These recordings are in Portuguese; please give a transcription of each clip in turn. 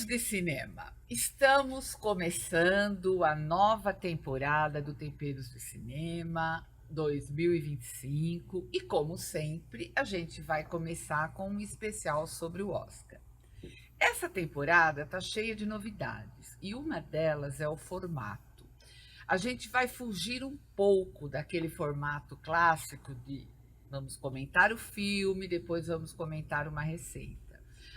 Tempeiros de Cinema. Estamos começando a nova temporada do Temperos de Cinema 2025 e, como sempre, a gente vai começar com um especial sobre o Oscar. Essa temporada está cheia de novidades e uma delas é o formato. A gente vai fugir um pouco daquele formato clássico de vamos comentar o filme, depois vamos comentar uma receita.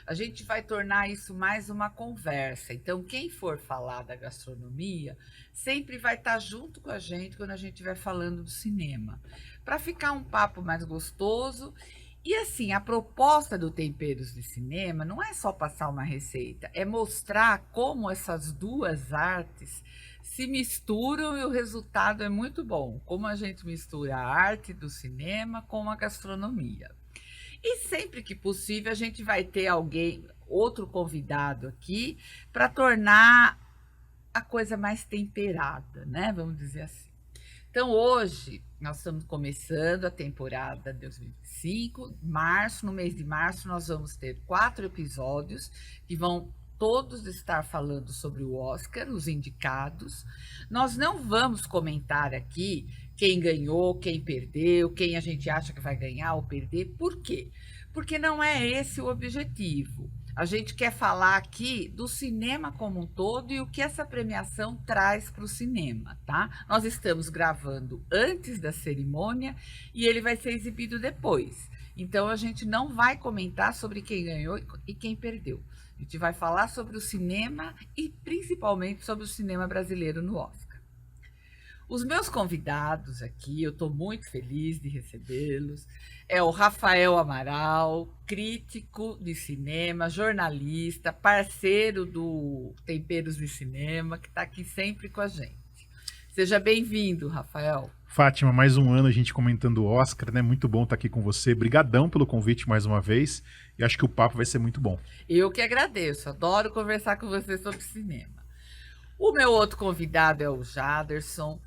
A gente vai tornar isso mais uma conversa. Então, quem for falar da gastronomia sempre vai estar junto com a gente quando a gente estiver falando do cinema, para ficar um papo mais gostoso. E assim, a proposta do Temperos de Cinema não é só passar uma receita, é mostrar como essas duas artes se misturam e o resultado é muito bom. Como a gente mistura a arte do cinema com a gastronomia. E sempre que possível a gente vai ter alguém, outro convidado aqui, para tornar a coisa mais temperada, né? Vamos dizer assim. Então, hoje, nós estamos começando a temporada 2025. Março, no mês de março, nós vamos ter 4 episódios que vão todos estar falando sobre o Oscar, os indicados. Nós não vamos comentar aqui quem ganhou, quem perdeu, quem a gente acha que vai ganhar ou perder. Por quê? Porque não é esse o objetivo. A gente quer falar aqui do cinema como um todo e o que essa premiação traz para o cinema, tá? Nós estamos gravando antes da cerimônia e ele vai ser exibido depois. Então, a gente não vai comentar sobre quem ganhou e quem perdeu. A gente vai falar sobre o cinema e principalmente sobre o cinema brasileiro no Oscar. Os meus convidados aqui, eu estou muito feliz de recebê-los, é o Rafael Amaral, crítico de cinema, jornalista, parceiro do Temperos de Cinema, que está aqui sempre com a gente. Seja bem-vindo, Rafael. Fátima, mais um ano a gente comentando o Oscar, né? Muito bom estar aqui com você. Brigadão pelo convite mais uma vez. E acho que o papo vai ser muito bom. Eu que agradeço, adoro conversar com você sobre cinema. O meu outro convidado é o Jaderson,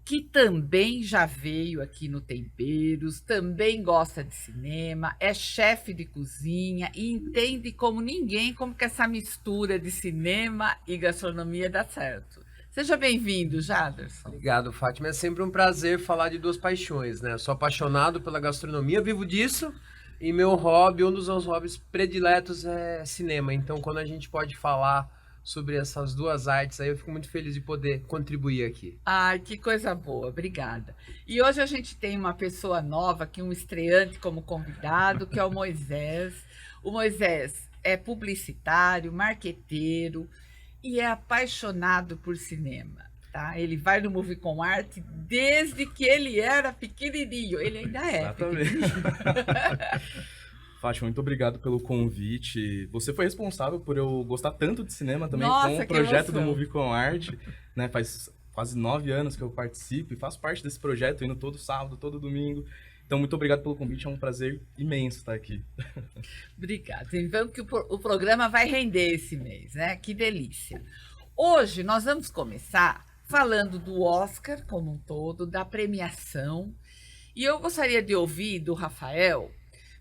que também já veio aqui no Temperos, também gosta de cinema, é chefe de cozinha e entende como ninguém como que essa mistura de cinema e gastronomia dá certo. Seja bem-vindo, Jaderson. Obrigado, Fátima. É sempre um prazer falar de duas paixões, né? Eu sou apaixonado pela gastronomia, vivo disso, e meu hobby, um dos meus hobbies prediletos é cinema. Então, quando a gente pode falar sobre essas duas artes, aí eu fico muito feliz de poder contribuir aqui. Ai, que coisa boa, obrigada. E hoje a gente tem uma pessoa nova aqui, um estreante como convidado, que é o Moisés. O Moisés é publicitário, marqueteiro e é apaixonado por cinema, tá? Ele vai no Movie com Arte desde que ele era pequenininho. Ele ainda é. Exatamente. Fátima, muito obrigado pelo convite. Você foi responsável por eu gostar tanto de cinema também. Nossa, com o projeto do Movie com Arte, né? Faz quase 9 anos que eu participo e faço parte desse projeto, indo todo sábado, todo domingo. Então, muito obrigado pelo convite, é um prazer imenso estar aqui. Obrigada. Então, que o programa vai render esse mês, né? Que delícia. Hoje nós vamos começar falando do Oscar como um todo, da premiação. E eu gostaria de ouvir do Rafael,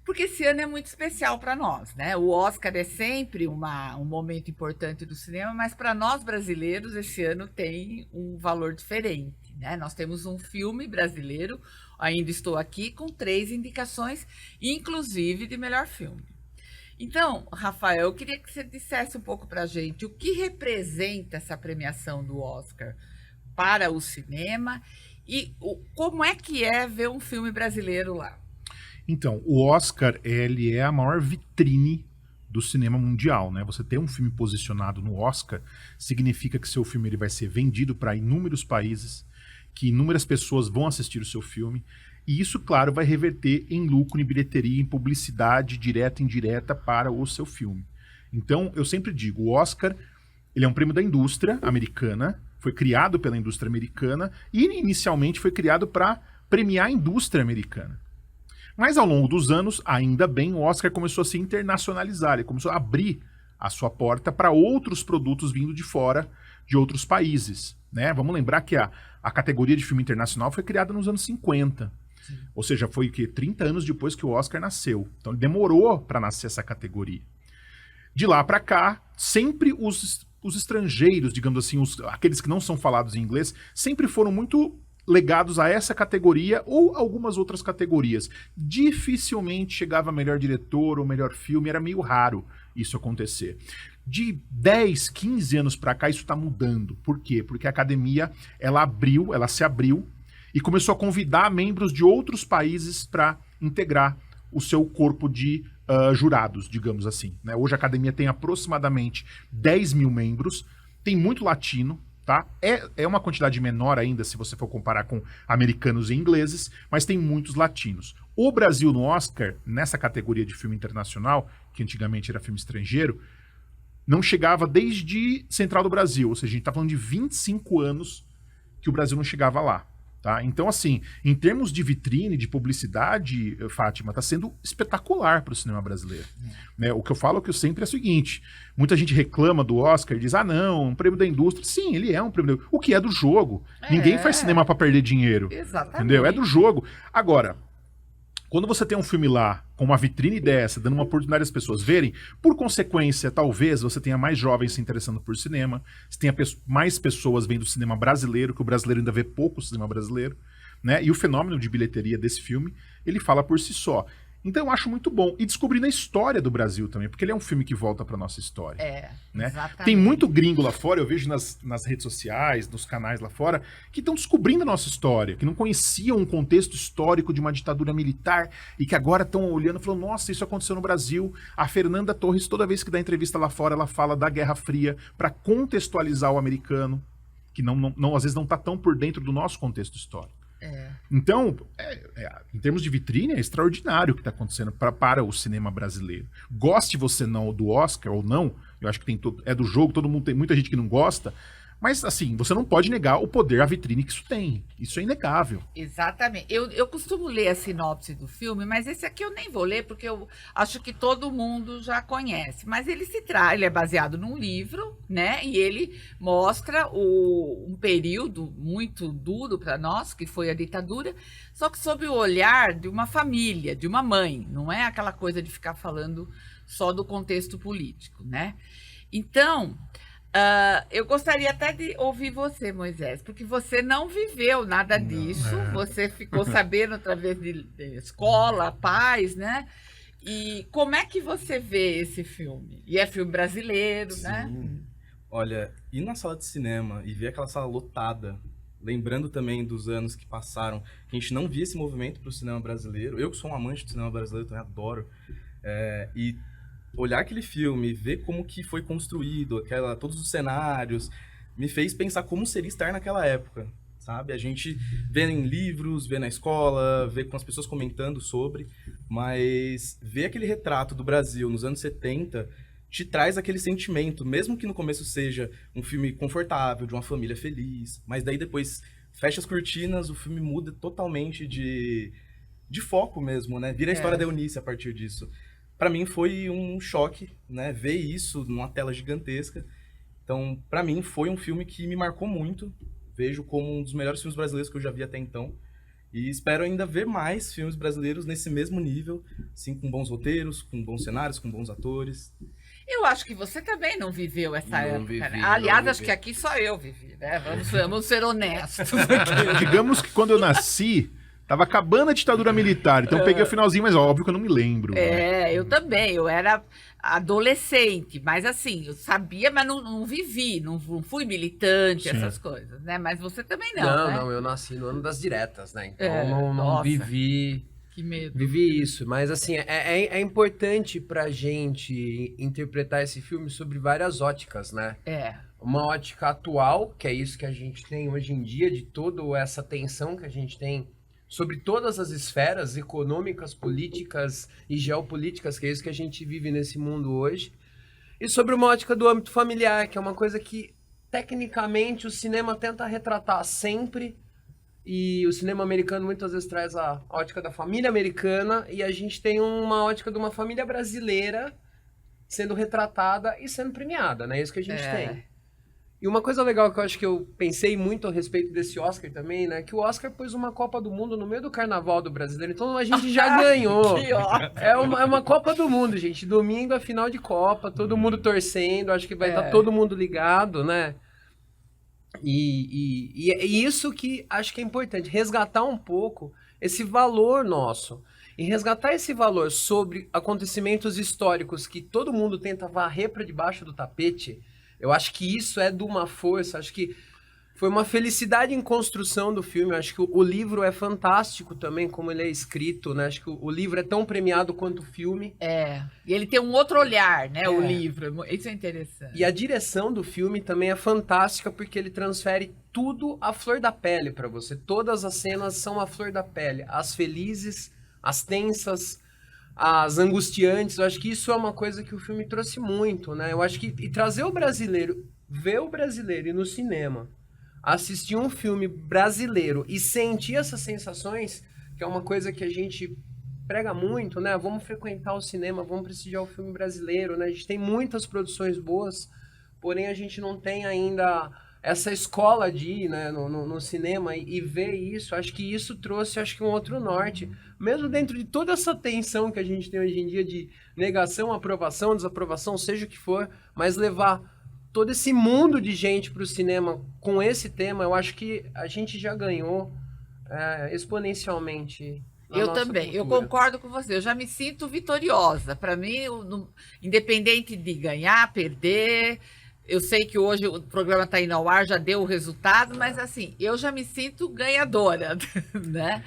porque esse ano é muito especial para nós, né? O Oscar é sempre um momento importante do cinema, mas para nós brasileiros esse ano tem um valor diferente, né? Nós temos um filme brasileiro, Ainda Estou Aqui, com 3 indicações, inclusive de melhor filme. Então, Rafael, eu queria que você dissesse um pouco para a gente o que representa essa premiação do Oscar para o cinema e como é que é ver um filme brasileiro lá. Então, o Oscar, ele é a maior vitrine do cinema mundial, né? Você ter um filme posicionado no Oscar significa que seu filme ele vai ser vendido para inúmeros países, que inúmeras pessoas vão assistir o seu filme, e isso, claro, vai reverter em lucro, em bilheteria, em publicidade direta e indireta para o seu filme. Então, eu sempre digo, o Oscar, ele é um prêmio da indústria americana, foi criado pela indústria americana e inicialmente foi criado para premiar a indústria americana. Mas ao longo dos anos, ainda bem, o Oscar começou a se internacionalizar, ele começou a abrir a sua porta para outros produtos vindo de fora, de outros países, né? Vamos lembrar que a categoria de filme internacional foi criada nos anos 50. Sim. Ou seja, foi 30 anos depois que o Oscar nasceu. Então ele demorou para nascer essa categoria. De lá para cá, sempre os estrangeiros, digamos assim, aqueles que não são falados em inglês, sempre foram muito legados a essa categoria ou algumas outras categorias. Dificilmente chegava melhor diretor ou melhor filme, era meio raro isso acontecer. De 10, 15 anos para cá, isso está mudando. Por quê? Porque a academia, ela se abriu e começou a convidar membros de outros países para integrar o seu corpo de jurados, digamos assim. Né? Hoje a academia tem aproximadamente 10 mil membros, tem muito latino, tá? É uma quantidade menor ainda se você for comparar com americanos e ingleses, mas tem muitos latinos. O Brasil no Oscar, nessa categoria de filme internacional, que antigamente era filme estrangeiro, não chegava desde Central do Brasil, ou seja, a gente está falando de 25 anos que o Brasil não chegava lá. Tá? Então, assim, em termos de vitrine, de publicidade, Fátima, está sendo espetacular para o cinema brasileiro. Né? O que eu falo que eu sempre é o seguinte, muita gente reclama do Oscar e diz, um prêmio da indústria. Sim, ele é um prêmio o que é do jogo. Ninguém faz cinema para perder dinheiro. Exatamente. Entendeu? É do jogo. Agora, quando você tem um filme lá, com uma vitrine dessa, dando uma oportunidade às pessoas verem, por consequência, talvez você tenha mais jovens se interessando por cinema, você tenha mais pessoas vendo cinema brasileiro, que o brasileiro ainda vê pouco cinema brasileiro, né? E o fenômeno de bilheteria desse filme, ele fala por si só. Então eu acho muito bom. E descobrindo a história do Brasil também, porque ele é um filme que volta pra nossa história. Né? Exatamente. Tem muito gringo lá fora, eu vejo nas redes sociais, nos canais lá fora, que estão descobrindo a nossa história, que não conheciam um contexto histórico de uma ditadura militar e que agora estão olhando e falando, nossa, isso aconteceu no Brasil. A Fernanda Torres, toda vez que dá entrevista lá fora, ela fala da Guerra Fria para contextualizar o americano, que às vezes não está tão por dentro do nosso contexto histórico. Então, em termos de vitrine, é extraordinário o que está acontecendo para o cinema brasileiro. Goste você não do Oscar ou não, eu acho que é do jogo, todo mundo tem muita gente que não gosta, mas assim, você não pode negar o poder, a vitrine que isso tem. Isso é inegável. Exatamente. Eu costumo ler a sinopse do filme, mas esse aqui eu nem vou ler, porque eu acho que todo mundo já conhece. Mas ele é baseado num livro, né? E ele mostra um período muito duro para nós, que foi a ditadura, só que sob o olhar de uma família, de uma mãe. Não é aquela coisa de ficar falando só do contexto político, né? Então... eu gostaria até de ouvir você, Moisés, porque você não viveu nada disso, você ficou sabendo através de escola, pais, né? E como é que você vê esse filme? E é filme brasileiro, Sim. né? Olha, ir na sala de cinema e ver aquela sala lotada, lembrando também dos anos que passaram, que a gente não via esse movimento para o cinema brasileiro. Eu que sou um amante do cinema brasileiro, também adoro. E olhar aquele filme, ver como que foi construído, todos os cenários, me fez pensar como seria estar naquela época, sabe? A gente vê em livros, vê na escola, vê com as pessoas comentando sobre, mas ver aquele retrato do Brasil nos anos 70 te traz aquele sentimento, mesmo que no começo seja um filme confortável, de uma família feliz, mas daí depois fecha as cortinas, o filme muda totalmente de foco mesmo, né? Vira a história da Eunice a partir disso. Para mim foi um choque, né, ver isso numa tela gigantesca. Então, para mim foi um filme que me marcou muito. Vejo como um dos melhores filmes brasileiros que eu já vi até então. E espero ainda ver mais filmes brasileiros nesse mesmo nível, assim, com bons roteiros, com bons cenários, com bons atores. Eu acho que você também não viveu essa Não época, vivi, né? não Aliás, vivi. acho que aqui só eu vivi, né? Vamos ser honestos. Digamos que quando eu nasci, tava acabando a ditadura militar, então eu peguei o finalzinho, mas óbvio que eu não me lembro. Né? Eu também, eu era adolescente, mas assim, eu sabia, mas não vivi, não fui militante, Sim. essas coisas, né? Mas você também não, né? Não, eu nasci no ano das diretas, né? Então não nossa. vivi Que medo. isso. Mas assim, é importante pra gente interpretar esse filme sobre várias óticas, né? Uma ótica atual, que é isso que a gente tem hoje em dia, de toda essa tensão que a gente tem sobre todas as esferas econômicas, políticas e geopolíticas, que é isso que a gente vive nesse mundo hoje. E sobre uma ótica do âmbito familiar, que é uma coisa que, tecnicamente, o cinema tenta retratar sempre. E o cinema americano muitas vezes traz a ótica da família americana, e a gente tem uma ótica de uma família brasileira sendo retratada e sendo premiada, né? É isso que a gente tem. E uma coisa legal que eu acho que eu pensei muito a respeito desse Oscar também, né? Que o Oscar pôs uma Copa do Mundo no meio do Carnaval do brasileiro, então a gente já ganhou. Que ótimo. É uma Copa do Mundo, gente. Domingo é final de Copa, todo mundo torcendo, acho que vai estar todo mundo ligado, né? E é isso que acho que é importante, resgatar um pouco esse valor nosso. E resgatar esse valor sobre acontecimentos históricos que todo mundo tenta varrer para debaixo do tapete, eu acho que isso é de uma força, acho que foi uma felicidade em construção do filme. Eu acho que o livro é fantástico também, como ele é escrito, né? Acho que o livro é tão premiado quanto o filme. E ele tem um outro olhar, né, o É. livro. Isso é interessante. E a direção do filme também é fantástica, porque ele transfere tudo à flor da pele para você. Todas as cenas são à flor da pele. As felizes, as tensas, as angustiantes. Eu acho que isso é uma coisa que o filme trouxe muito, né? Eu acho que e trazer o brasileiro, ver o brasileiro ir no cinema, assistir um filme brasileiro e sentir essas sensações, que é uma coisa que a gente prega muito, né? Vamos frequentar o cinema, vamos prestigiar o filme brasileiro, né? A gente tem muitas produções boas, porém a gente não tem ainda essa escola de ir, né, no cinema e ver isso. Acho que isso trouxe, acho que um outro norte. Mesmo dentro de toda essa tensão que a gente tem hoje em dia de negação, aprovação, desaprovação, seja o que for, mas levar todo esse mundo de gente para o cinema com esse tema, eu acho que a gente já ganhou exponencialmente. na Eu nossa também, eu cultura. concordo com você. Eu já me sinto vitoriosa. Para mim, independente de ganhar, perder, eu sei que hoje o programa está indo ao ar, já deu o resultado, mas assim, eu já me sinto ganhadora, né?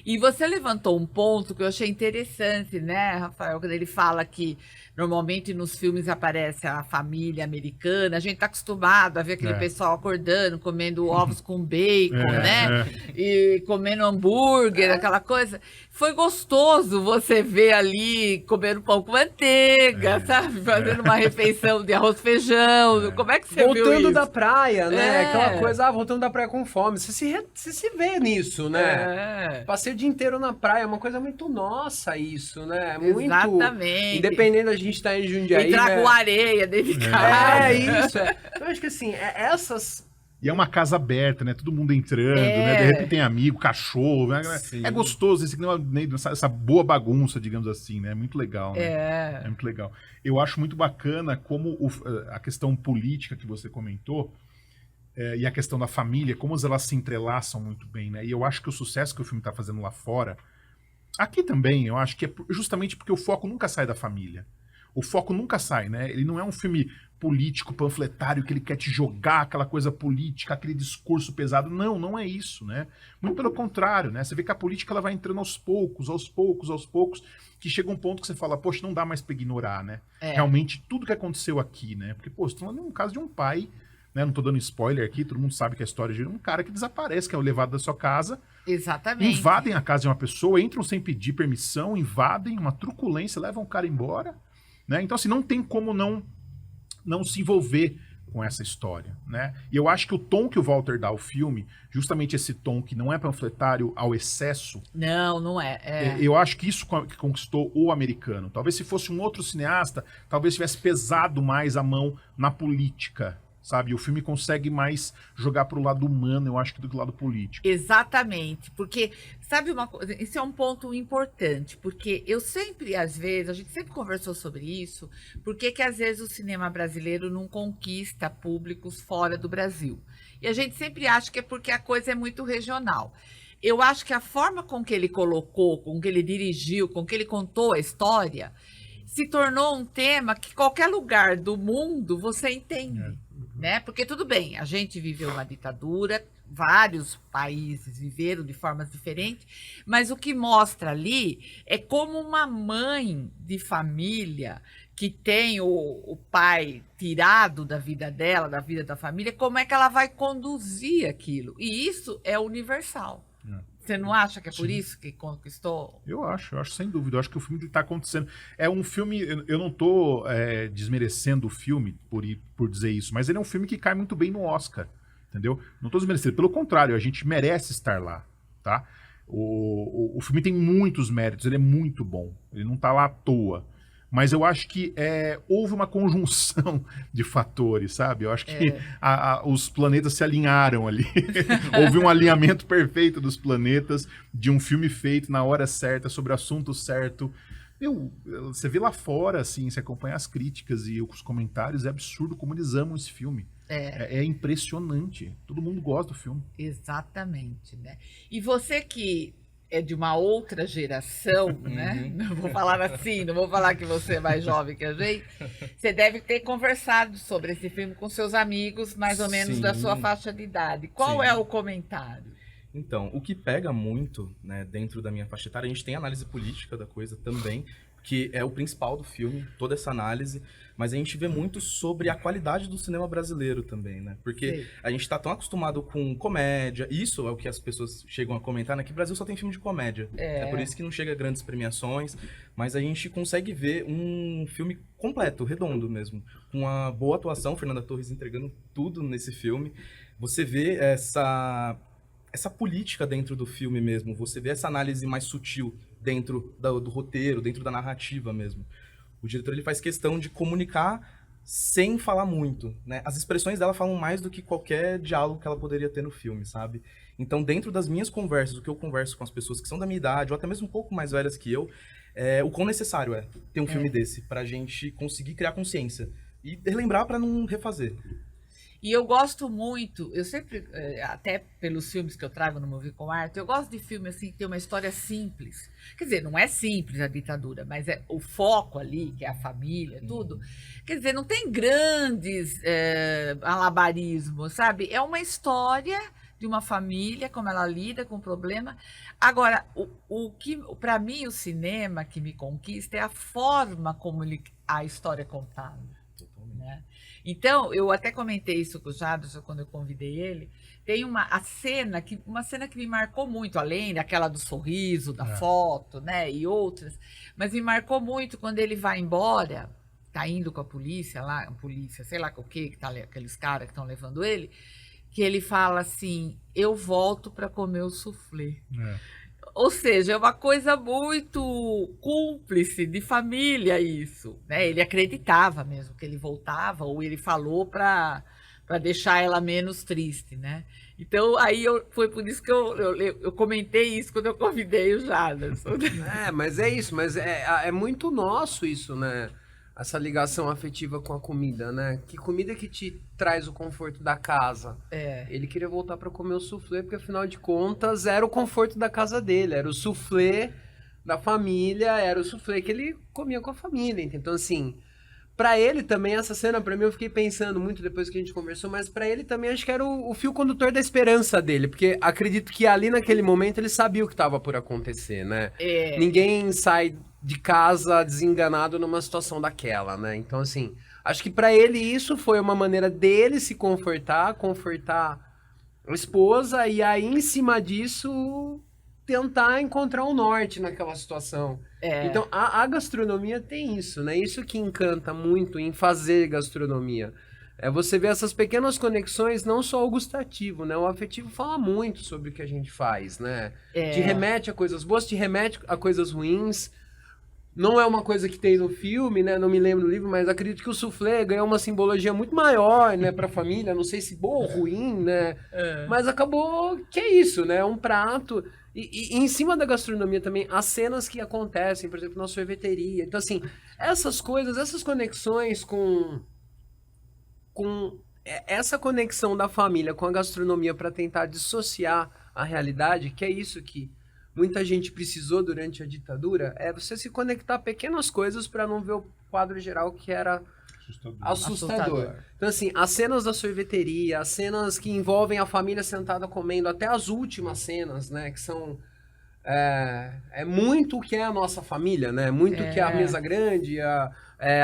E você levantou um ponto que eu achei interessante, né, Rafael, quando ele fala que normalmente nos filmes aparece a família americana, a gente está acostumado a ver aquele pessoal acordando, comendo ovos com bacon, né? E comendo hambúrguer, aquela coisa. Foi gostoso você ver ali comendo pão com manteiga, sabe? Fazendo uma refeição de arroz e feijão. Como é que você viu Voltando isso? da praia, né? É. Aquela coisa, voltando da praia com fome. Você se vê nisso, né? É. Passei o dia inteiro na praia, é uma coisa muito nossa isso, né? Muito. Exatamente. Independente da gente estar em Jundiaí. Entrar né? com areia dentro de casa. É isso. Eu acho que assim, essas. E é uma casa aberta, né? Todo mundo entrando, É. né? De repente tem amigo, cachorro, né? Sim. É gostoso essa boa bagunça, digamos assim, né? É muito legal, né? É. É muito legal. Eu acho muito bacana como a questão política que você comentou e a questão da família, como elas se entrelaçam muito bem, né? E eu acho que o sucesso que o filme está fazendo lá fora, aqui também, eu acho que é justamente porque o foco nunca sai da família. O foco nunca sai, né? Ele não é um filme político, panfletário, que ele quer te jogar aquela coisa política, aquele discurso pesado. Não, não é isso, né? Muito pelo contrário, né? Você vê que a política ela vai entrando aos poucos, que chega um ponto que você fala, poxa, não dá mais pra ignorar, né? É. Realmente, tudo que aconteceu aqui, né? Porque, pô, você tá falando de um caso de um pai, né? Não tô dando spoiler aqui, todo mundo sabe que a história de um cara que desaparece, que é o levado da sua casa, Exatamente. invadem a casa de uma pessoa, entram sem pedir permissão, invadem, uma truculência, levam o cara embora, né? Então, assim, não tem como não se envolver com essa história, né? E eu acho que o tom que o Walter dá ao filme, justamente esse tom que não é panfletário ao excesso, Não é. eu acho que isso que conquistou o americano. Talvez se fosse um outro cineasta, talvez tivesse pesado mais a mão na política, sabe? O filme consegue mais jogar pro lado humano, eu acho, que do lado político. Exatamente, porque sabe uma coisa, isso é um ponto importante, porque eu sempre, às vezes, a gente sempre conversou sobre isso, porque que às vezes o cinema brasileiro não conquista públicos fora do Brasil. E a gente sempre acha que é porque a coisa é muito regional. Eu acho que a forma com que ele colocou, com que ele dirigiu, com que ele contou a história, se tornou um tema que qualquer lugar do mundo você entende. Né? Porque tudo bem, a gente viveu uma ditadura, vários países viveram de formas diferentes, mas o que mostra ali é como uma mãe de família que tem o pai tirado da vida dela, da vida da família, como é que ela vai conduzir aquilo. E isso é universal. Você não acha que é por isso que conquistou? Eu acho sem dúvida. Eu acho que o filme está acontecendo. É um filme, eu não estou desmerecendo o filme por dizer isso, mas ele é um filme que cai muito bem no Oscar, entendeu? Não estou desmerecendo, pelo contrário, a gente merece estar lá, tá? O filme tem muitos méritos, ele é muito bom, ele não está lá à toa. Mas eu acho que houve uma conjunção de fatores, sabe? Eu acho que os planetas se alinharam ali. Houve um alinhamento perfeito dos planetas, de um filme feito na hora certa, sobre o assunto certo. Você vê lá fora, assim, você acompanha as críticas e os comentários, é absurdo como eles amam esse filme. É impressionante. Todo mundo gosta do filme. Exatamente, né? E você que é de uma outra geração, né? Não vou falar assim, não vou falar que você é mais jovem que a gente. Você deve ter conversado sobre esse filme com seus amigos, mais ou menos da sua faixa de idade. Qual é o comentário? Então, o que pega muito, né, dentro da minha faixa etária, a gente tem análise política da coisa também, que é o principal do filme, toda essa análise, mas a gente vê muito sobre a qualidade do cinema brasileiro também, né? Porque a gente tá tão acostumado com comédia, isso é o que as pessoas chegam a comentar, né? Que o Brasil só tem filme de comédia. É por isso que não chega a grandes premiações, mas a gente consegue ver um filme completo, redondo mesmo, com uma boa atuação, Fernanda Torres entregando tudo nesse filme. Você vê essa política dentro do filme mesmo, você vê essa análise mais sutil dentro do roteiro, dentro da narrativa mesmo. O diretor ele faz questão de comunicar sem falar muito, né? As expressões dela falam mais do que qualquer diálogo que ela poderia ter no filme, sabe? Então, dentro das minhas conversas, o que eu converso com as pessoas que são da minha idade, ou até mesmo um pouco mais velhas que eu, o quão necessário é ter um filme desse, pra gente conseguir criar consciência e relembrar pra não refazer. E eu gosto muito, eu sempre, até pelos filmes que eu trago no Movie com Arte, eu gosto de filme assim que tem uma história simples. Quer dizer, não é simples a ditadura, mas é o foco ali, que é a família, tudo. Quer dizer, não tem grandes alabarismos, sabe? É uma história de uma família, como ela lida com o problema. Agora, o que, para mim, o cinema que me conquista é a forma como a história é contada. Né? Então, eu até comentei isso com o Jadson quando eu convidei ele. Tem uma cena que me marcou muito, além daquela do sorriso, da foto, né, e outras, mas me marcou muito quando ele vai embora, tá indo com a polícia lá, sei lá o que tá, aqueles caras que estão levando ele, que ele fala assim: eu volto para comer o soufflé. Ou seja, é uma coisa muito cúmplice de família isso, né? Ele acreditava mesmo que ele voltava, ou ele falou para deixar ela menos triste, né? Então, aí foi por isso que eu comentei isso quando eu convidei o Jadson. Mas é isso, mas é muito nosso isso, né? Essa ligação afetiva com a comida, né? Que comida que te traz o conforto da casa? Ele queria voltar para comer o soufflé, porque afinal de contas era o conforto da casa dele, era o soufflé da família, era o soufflé que ele comia com a família. Então, assim, para ele também, essa cena, para mim, eu fiquei pensando muito depois que a gente conversou, mas para ele também acho que era o fio condutor da esperança dele, porque acredito que ali naquele momento ele sabia o que estava por acontecer, né? Ninguém sai de casa desenganado numa situação daquela, né? Então, assim, acho que para ele isso foi uma maneira dele se confortar a esposa, e aí, em cima disso, tentar encontrar um norte naquela situação. Então, a gastronomia tem isso, né? Isso que encanta muito em fazer gastronomia. Você vê essas pequenas conexões, não só o gustativo, né? O afetivo fala muito sobre o que a gente faz, né? Te remete a coisas boas, te remete a coisas ruins. Não é uma coisa que tem no filme, né? Não me lembro do livro, mas acredito que o soufflé ganhou uma simbologia muito maior, né, para a família. Não sei se boa ou ruim, né? Mas acabou que é isso, né? Um prato. E em cima da gastronomia também, as cenas que acontecem, por exemplo, na sorveteria. Então, assim, essas coisas, essas conexões com essa conexão da família com a gastronomia para tentar dissociar a realidade, que é isso que muita gente precisou durante a ditadura, é você se conectar a pequenas coisas para não ver o quadro geral que era assustador. Então, assim, as cenas da sorveteria, as cenas que envolvem a família sentada comendo, até as últimas cenas, né, que são muito o que é a nossa família, né? Muito o que é a mesa grande,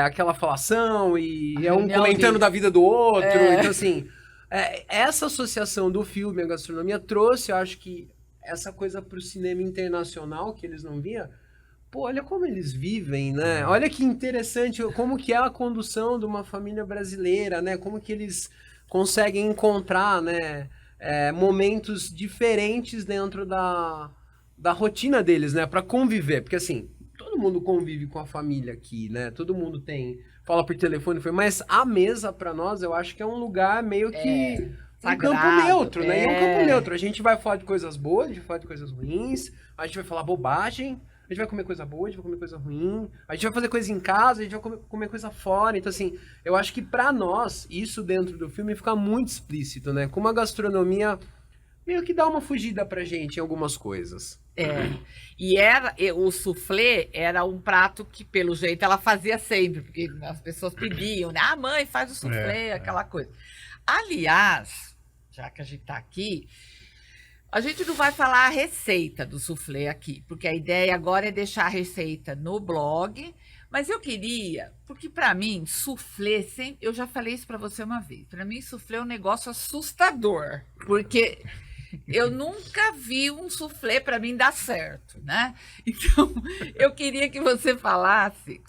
aquela falação e um comentando da vida do outro. Então, assim, essa associação do filme e a gastronomia trouxe, eu acho que, essa coisa pro cinema internacional que eles não viam. Pô, olha como eles vivem, né? Olha que interessante, como que é a condução de uma família brasileira, né? Como que eles conseguem encontrar, né, momentos diferentes dentro da rotina deles, né? Para conviver. Porque, assim, todo todo mundo convive com a família aqui, né? Todo mundo fala por telefone, mas a mesa pra nós, eu acho que é um lugar meio que um sagrado, campo neutro, né? E é um campo é. neutro. A gente vai falar de coisas boas, a gente vai falar de coisas ruins, a gente vai falar bobagem, a gente vai comer coisa boa, a gente vai comer coisa ruim, a gente vai fazer coisa em casa, a gente vai comer coisa fora. Então, assim, eu acho que pra nós, isso dentro do filme fica muito explícito, né? Como a gastronomia meio que dá uma fugida pra gente em algumas coisas. E o soufflé era um prato que, pelo jeito, ela fazia sempre, porque as pessoas pediam, né? Ah, mãe, faz o soufflé, aquela coisa. Aliás, já que a gente está aqui, a gente não vai falar a receita do soufflé aqui, porque a ideia agora é deixar a receita no blog, mas eu queria, porque para mim, soufflé, eu já falei isso para você uma vez, para mim soufflé é um negócio assustador, porque eu nunca vi um soufflé para mim dar certo, né? Então, eu queria que você falasse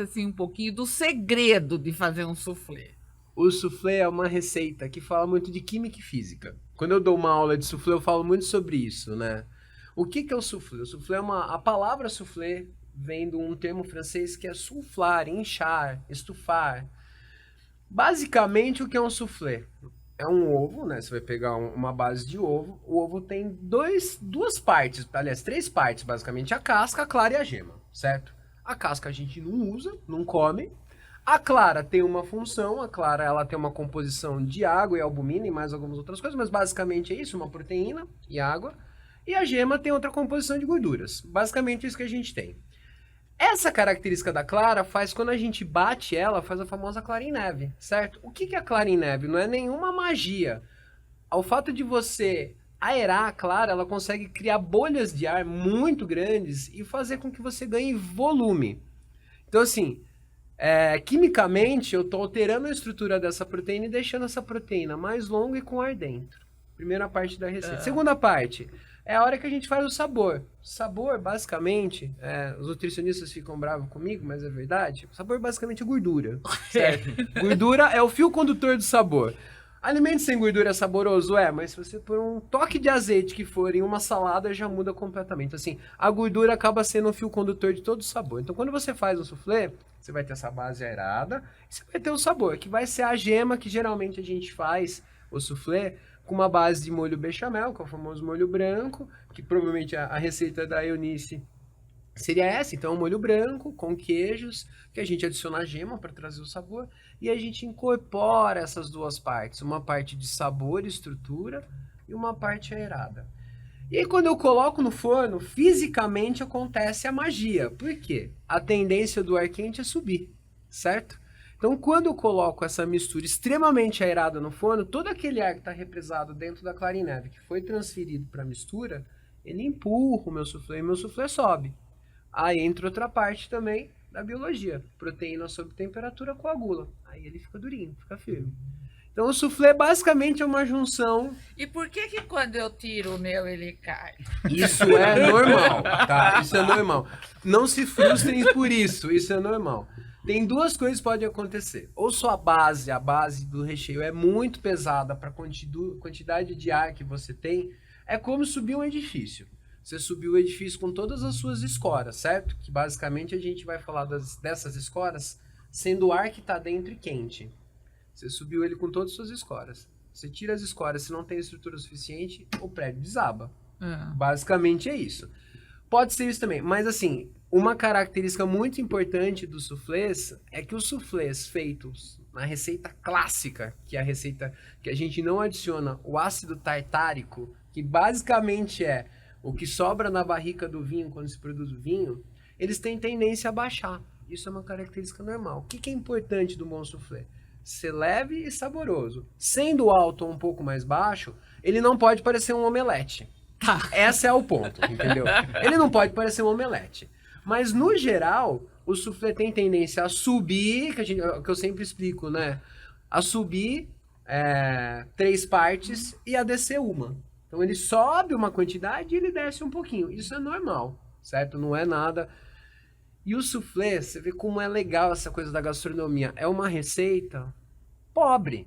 assim um pouquinho do segredo de fazer um soufflé. O soufflé é uma receita que fala muito de química e física. Quando eu dou uma aula de soufflé, eu falo muito sobre isso, né? O que é o soufflé? O soufflé a palavra soufflé vem de um termo francês que é soufflar, inchar, estufar. Basicamente, o que é um soufflé? É um ovo, né? Você vai pegar uma base de ovo. O ovo tem duas partes, aliás, 3 partes, basicamente. A casca, a clara e a gema, certo? A casca a gente não usa, não come. A clara tem uma função, a clara ela tem uma composição de água e albumina e mais algumas outras coisas, mas basicamente é isso, uma proteína e água. E a gema tem outra composição de gorduras. Basicamente é isso que a gente tem. Essa característica da clara faz, quando a gente bate ela, faz a famosa clara em neve, certo? O que é a clara em neve? Não é nenhuma magia. Ao fato de você aerar a clara, ela consegue criar bolhas de ar muito grandes e fazer com que você ganhe volume. Então, assim, quimicamente, eu estou alterando a estrutura dessa proteína e deixando essa proteína mais longa e com ar dentro. Primeira parte da receita. Segunda parte é a hora que a gente faz o sabor. Sabor, basicamente, os nutricionistas ficam bravos comigo, mas é verdade. O sabor basicamente é gordura, certo? Gordura é o fio condutor do sabor. Alimento sem gordura é saboroso? Mas se você pôr um toque de azeite que for em uma salada, já muda completamente. Assim, a gordura acaba sendo o fio condutor de todo o sabor. Então, quando você faz um soufflé, você vai ter essa base aerada e você vai ter o sabor, que vai ser a gema que geralmente a gente faz o soufflé com uma base de molho bechamel, que é o famoso molho branco, que provavelmente a receita da Eunice seria essa. Então, um molho branco com queijos, que a gente adiciona a gema para trazer o sabor, e a gente incorpora essas duas partes, uma parte de sabor e estrutura e uma parte aerada. E aí, quando eu coloco no forno, fisicamente acontece a magia. Por quê? A tendência do ar quente é subir, certo? Então, quando eu coloco essa mistura extremamente aerada no forno, todo aquele ar que está represado dentro da clara em neve, que foi transferido para a mistura, ele empurra o meu soufflé e meu soufflé sobe. Aí entra outra parte também da biologia. Proteína sob temperatura coagula. Aí ele fica durinho, fica firme. Então, o soufflé basicamente é uma junção. E por que quando eu tiro o meu, ele cai? Isso é normal, tá? Isso é normal. Não se frustrem por isso, isso é normal. Tem 2 coisas que podem acontecer. Ou a base do recheio é muito pesada para a quantidade de ar que você tem. É como subir um edifício. Você subiu o edifício com todas as suas escoras, certo? Que basicamente a gente vai falar dessas escoras sendo o ar que está dentro e quente. Você subiu ele com todas as suas escoras. Você tira as escoras, se não tem estrutura suficiente, o prédio desaba. Basicamente é isso. Pode ser isso também, mas assim, uma característica muito importante dos soufflés é que os soufflés feitos na receita clássica, que é a receita que a gente não adiciona o ácido tartárico, que basicamente é o que sobra na barrica do vinho quando se produz o vinho, eles têm tendência a baixar. Isso é uma característica normal. O que é importante do bom soufflé? Ser leve e saboroso. Sendo alto ou um pouco mais baixo, ele não pode parecer um omelete. Esse é o ponto, entendeu? Ele não pode parecer um omelete. Mas, no geral, o soufflé tem tendência a subir, que eu sempre explico, né? A subir 3 partes e a descer uma. Então, ele sobe uma quantidade e ele desce um pouquinho. Isso é normal, certo? Não é nada... E o soufflé, você vê como é legal essa coisa da gastronomia. É uma receita pobre.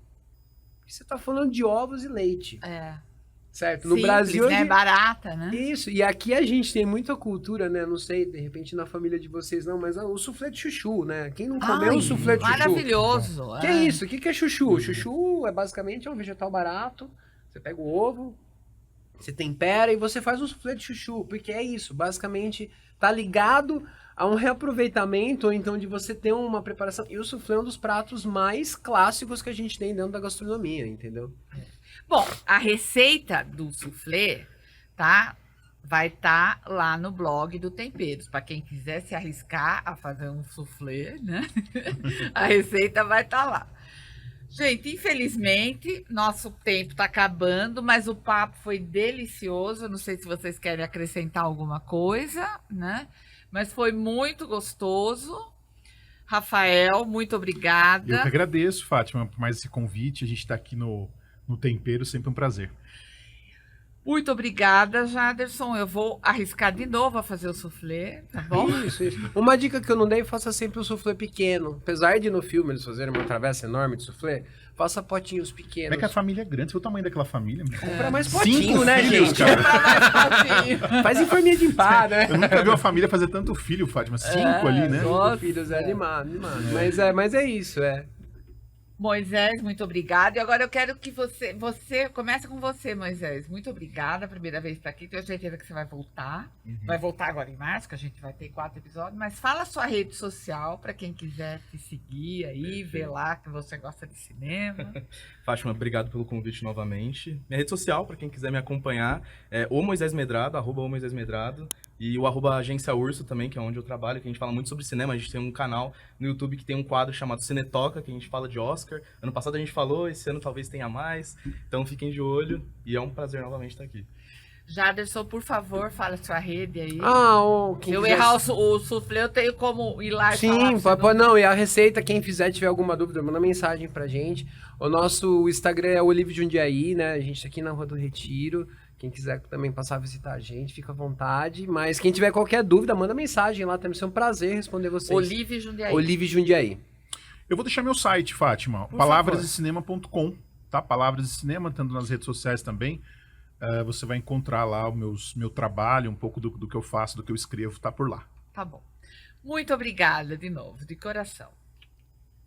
Você está falando de ovos e leite. certo? No Simples, Brasil, né? Barata, né? isso, e aqui a gente tem muita cultura, né? Não sei, de repente na família de vocês não, mas o soufflé de chuchu, né? Quem não comeu Ai, o soufflé de chuchu? maravilhoso. Que é isso? O que que é chuchu? Chuchu é basicamente um vegetal barato. Você pega o ovo, você tempera e você faz um soufflé de chuchu, porque é isso, basicamente tá ligado a um reaproveitamento, ou então de você ter uma preparação. E o soufflé é um dos pratos mais clássicos que a gente tem dentro da gastronomia, entendeu? Bom, a receita do soufflé, tá? Vai estar lá no blog do Temperos. Para quem quiser se arriscar a fazer um soufflé, né? A receita vai estar lá. Gente, infelizmente, nosso tempo está acabando, mas o papo foi delicioso. Não sei se vocês querem acrescentar alguma coisa, né? Mas foi muito gostoso. Rafael, muito Eu que obrigada. agradeço, Fátima, por mais esse convite. A gente está aqui no Tempero, sempre um prazer. Muito obrigada, Jaderson. Eu vou arriscar de novo a fazer o soufflé, tá bom? Isso, isso. Uma dica que eu não dei, faça sempre o soufflé pequeno. Apesar de no filme eles fazerem uma travessa enorme de soufflé, faça potinhos É pequenos. que a família é grande, você viu o tamanho daquela família? Compra mais Cinco potinho, né, filhos, gente? cara. Faz em forminha de empada, Eu né? nunca vi uma família fazer tanto filho, Fátima. 5 ali, né? Nossa. Filhos, é animado, animado. Mas é isso, é. Moisés, muito obrigada. E agora eu quero que você começa com você, Moisés. Muito obrigada, a primeira vez que está aqui. Tenho certeza que você vai voltar. Vai voltar agora em março, que a gente vai ter 4 episódios. Mas fala a sua rede social para quem quiser te seguir aí, ver lá que você gosta de cinema. Fátima, obrigado pelo convite novamente. Minha rede social, para quem quiser me acompanhar, é o Moisés Medrado, @o Moisés Medrado. E o @Agência Urso também, que é onde eu trabalho, que a gente fala muito sobre cinema. A gente tem um canal no YouTube que tem um quadro chamado Cinetoca, que a gente fala de Oscar. Ano passado a gente falou, esse ano talvez tenha mais. Então fiquem de olho e é um prazer novamente estar aqui. Jaderson, por favor, fala a sua rede aí. Quem Se eu quiser- errar o soufflé, eu tenho como ir lá e falar. Sim, pra você pode, não, e a receita, quem fizer, tiver alguma dúvida, manda mensagem pra gente. O nosso Instagram é Olive Jundiaí, né? A gente tá aqui na Rua do Retiro. Quem quiser também passar a visitar a gente, fica à vontade. Mas quem tiver qualquer dúvida, manda mensagem lá, também vai ser um prazer responder vocês. Olive Jundiaí. Olive Jundiaí. Eu vou deixar meu site, Fátima, Por palavrasdecinema.com, tá? Palavras de Cinema, tanto nas redes sociais também. Você vai encontrar lá o meu trabalho, um pouco do que eu faço, do que eu escrevo, tá por lá. Tá bom. Muito obrigada de novo, de coração.